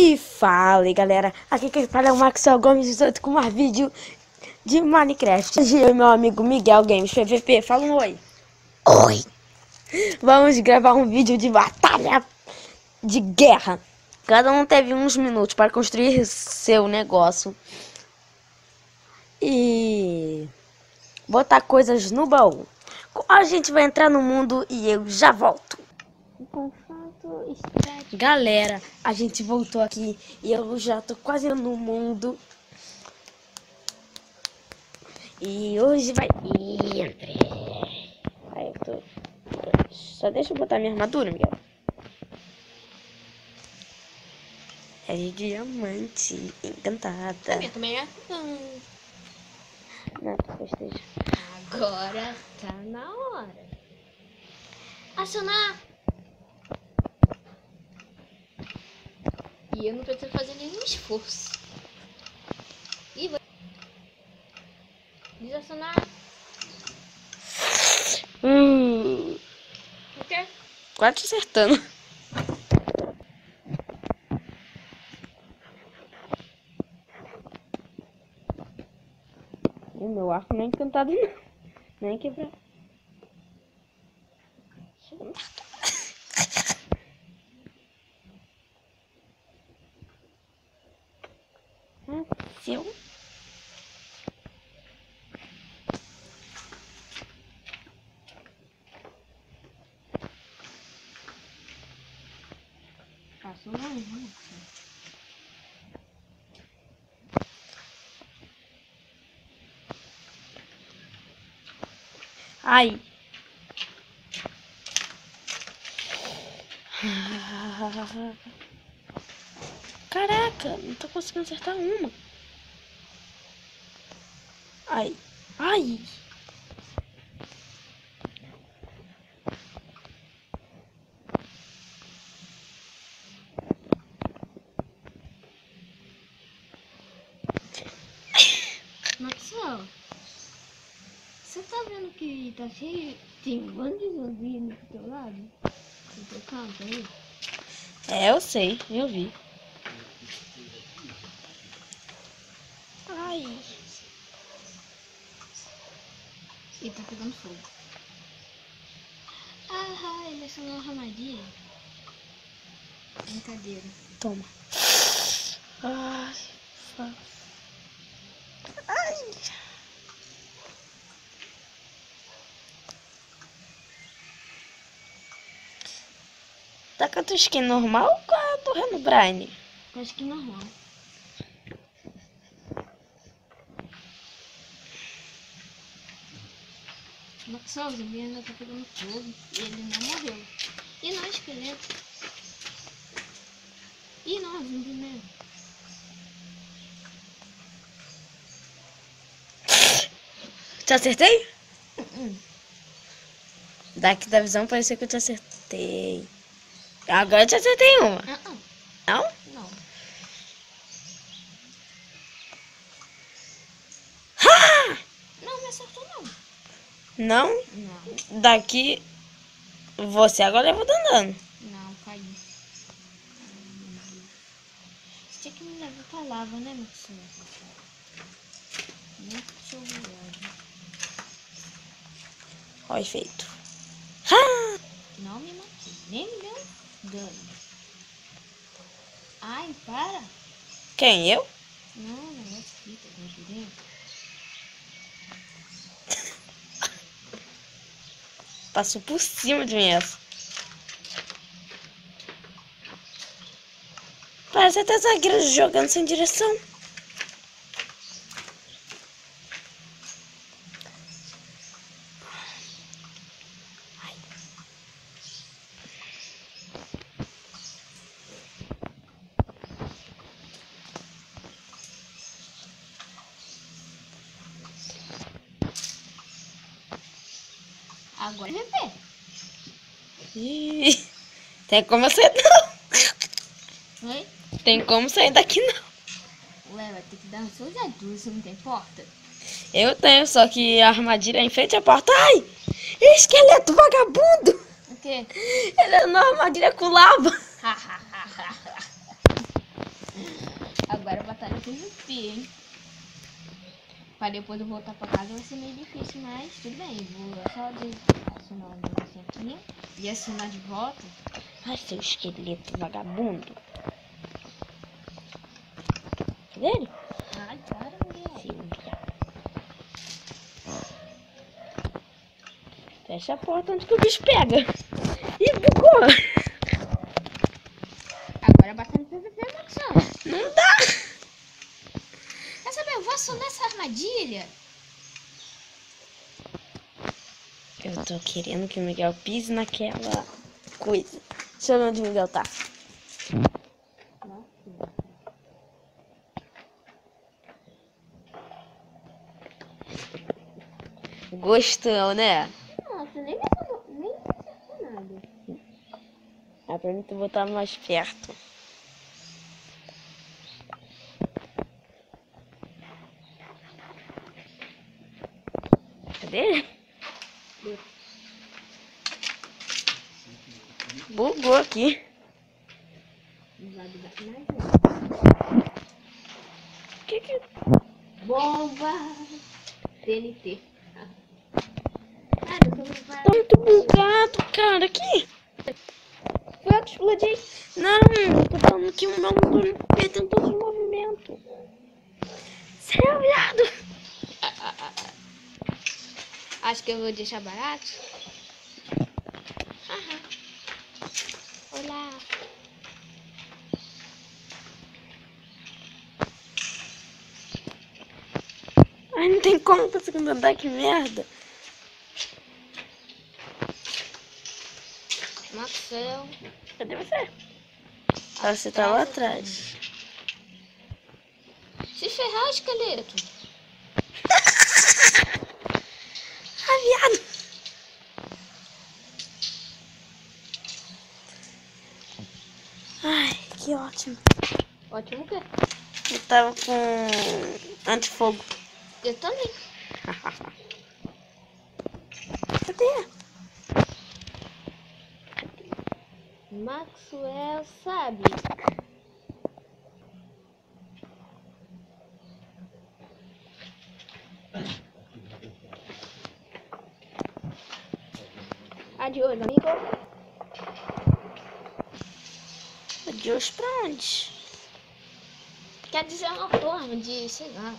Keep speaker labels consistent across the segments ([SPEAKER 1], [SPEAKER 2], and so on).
[SPEAKER 1] E fala aí, galera, aqui quem fala é o Maxwell Gomes 18 com mais vídeo de Minecraft. Hoje eu e meu amigo Miguel Games PVP, fala um oi. Oi. Vamos gravar um vídeo de batalha de guerra. Cada um teve uns minutos para construir seu negócio e botar coisas no baú. A gente vai entrar no mundo e eu já volto. Galera, a gente voltou aqui e eu já tô quase no mundo. E hoje vai... Aí eu tô... Só deixa eu botar minha armadura, Miguel. É de diamante, encantada.
[SPEAKER 2] A minha também é.
[SPEAKER 1] Não, tu festeja.
[SPEAKER 2] Agora tá na hora. Acionar! E eu não preciso fazer nenhum esforço. E vou desacionar. O quê?
[SPEAKER 1] Quase te acertando. O meu arco não é encantado não. Nem quebrar. Seu.
[SPEAKER 2] Faço não.
[SPEAKER 1] Ai. Caraca, não tô conseguindo acertar uma. Ai. Ai.
[SPEAKER 2] Maxwell, você tá vendo que tá cheio? Tem um monte de zumbi no teu lado? No teu canto aí?
[SPEAKER 1] É, eu sei, eu vi. Ai.
[SPEAKER 2] E tá pegando fogo. Ah, ele acionou uma armadilha. Brincadeira.
[SPEAKER 1] Toma. Ai. Ai. Tá com a tua skin normal ou com a do Herobrine?
[SPEAKER 2] Acho que normal. Maxwell, o zumbi ainda tá pegando fogo e ele não morreu. E não, esqueleto. E não, zumbi mesmo.
[SPEAKER 1] Te acertei? Daqui da visão parecia que eu te acertei. Agora eu te acertei uma. Não?
[SPEAKER 2] Não. Não me acertou não.
[SPEAKER 1] Não?
[SPEAKER 2] Não.
[SPEAKER 1] Daqui você agora levou dano.
[SPEAKER 2] Não, caiu. Você tinha que me levar pra lava, né, Maxwell? Muito obrigado.
[SPEAKER 1] Ó, o efeito.
[SPEAKER 2] Não me matei, nem me deu dano. Ai, para.
[SPEAKER 1] Quem? Eu?
[SPEAKER 2] Não, não é aqui, tá aqui dentro.
[SPEAKER 1] Passou por cima de mim essa. Parece até zagueiro jogando sem direção.
[SPEAKER 2] Agora VP.
[SPEAKER 1] Ih, tem como eu sair não.
[SPEAKER 2] Oi?
[SPEAKER 1] Tem como sair daqui não.
[SPEAKER 2] Ué, vai ter que dar um soldadura, você não tem porta?
[SPEAKER 1] Eu tenho, só que a armadilha é em frente à porta. Ai! Esqueleto vagabundo!
[SPEAKER 2] O quê?
[SPEAKER 1] Ele é uma armadilha com lava.
[SPEAKER 2] PVP, hein? Pra depois eu voltar pra casa vai ser meio difícil, mas tudo bem. Vou só assinar o negocinho aqui e assinar de volta.
[SPEAKER 1] Ai, seu esqueleto vagabundo. Cadê ele?
[SPEAKER 2] Ai, para, mulher.
[SPEAKER 1] Sim. Fecha a porta onde que o bicho pega. Ih, bugou.
[SPEAKER 2] Agora batendo PVP, Maxão.
[SPEAKER 1] Não dá.
[SPEAKER 2] Quer saber? Eu vou acionar essa armadilha.
[SPEAKER 1] Eu tô querendo que o Miguel pise naquela coisa. Deixa eu ver onde o Miguel tá. Gostou, né?
[SPEAKER 2] Nossa, nem acertou nada.
[SPEAKER 1] É pra mim tu botar mais perto. Cadê ele? Bugou aqui.
[SPEAKER 2] Vai bugar mais
[SPEAKER 1] Que...
[SPEAKER 2] bomba! TNT. Cara, eu tô
[SPEAKER 1] Tá muito bugado, cara. Aqui.
[SPEAKER 2] Foi eu que explodi.
[SPEAKER 1] Não, eu tô falando que o meu motor perdendo todos os movimentos. Você é viado.
[SPEAKER 2] Acho que eu vou deixar barato. Aham. Olá.
[SPEAKER 1] Ai, não tem como pra segundo andar, que merda.
[SPEAKER 2] Maxão.
[SPEAKER 1] Cadê você? Ah, você tá lá atrás.
[SPEAKER 2] Se ferrar, esqueleto.
[SPEAKER 1] Ah, viado. Ai, que ótimo.
[SPEAKER 2] Ótimo que
[SPEAKER 1] Eu tava com antifogo.
[SPEAKER 2] eu também.
[SPEAKER 1] Cadê?
[SPEAKER 2] Maxwell sabe. Adiós, amigo.
[SPEAKER 1] Adiós pra onde?
[SPEAKER 2] Quer dizer uma forma de, sei lá.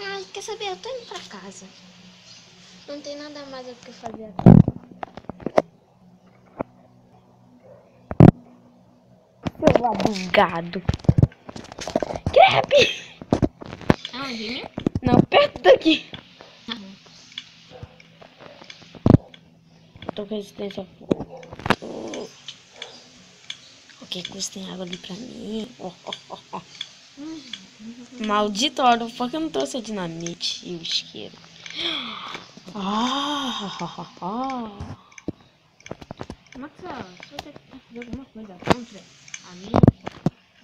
[SPEAKER 2] Ai, quer saber? Eu tô indo pra casa. Não tem nada mais o que fazer aqui.
[SPEAKER 1] Seu abugado. Crepe!
[SPEAKER 2] Aonde?
[SPEAKER 1] Não, perto daqui. Tô com resistência a fogo. Qualquer coisa tem água ali pra mim. Maldito hora, por que eu não trouxe a dinamite e o isqueiro?
[SPEAKER 2] Maxwell, se você fazer alguma coisa contra a minha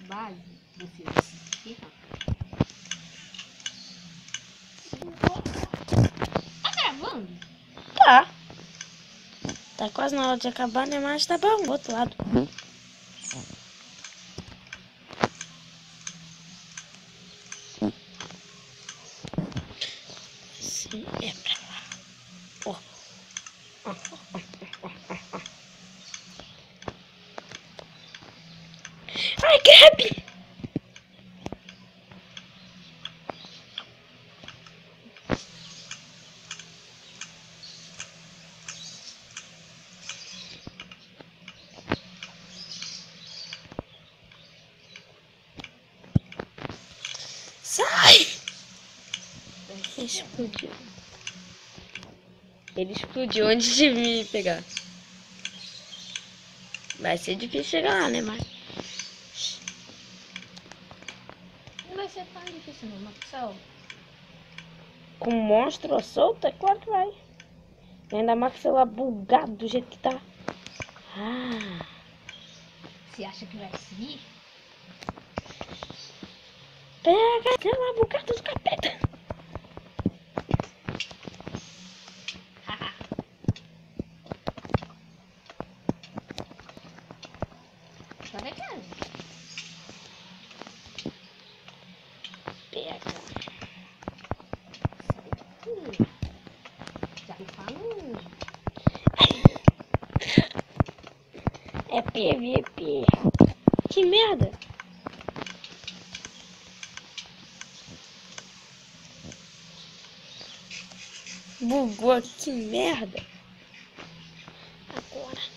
[SPEAKER 2] base, você vai se ferrar. Tá gravando?
[SPEAKER 1] Tá. Tá quase na hora de acabar, né? Mas tá bom, do outro lado. Sim, é pra lá. Ai, crepe! Sai! Explodiu. Ele explodiu antes de me pegar. Vai ser difícil chegar lá, né, mas...
[SPEAKER 2] Não vai ser tão difícil não, Maxwell.
[SPEAKER 1] Com um monstro solto, é claro que vai. Ainda mais que sei lá, bugado do jeito que tá. Ah,
[SPEAKER 2] Você acha que vai conseguir?
[SPEAKER 1] pega, sei lá, bugado do capeta.
[SPEAKER 2] Agora é casa.
[SPEAKER 1] Pega.
[SPEAKER 2] Já me falou.
[SPEAKER 1] É PVP. Que merda. Bugou aqui, que merda. Agora.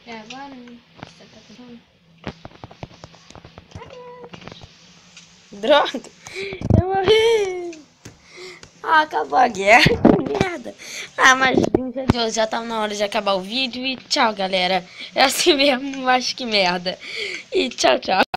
[SPEAKER 2] É agora, né? Você tá tentando?
[SPEAKER 1] Droga. Eu morri. Ah, acabou a guerra. Que merda. Ah, mas meu Deus, já tá na hora de acabar o vídeo. E tchau, galera. É assim mesmo, mas que merda. E tchau, tchau.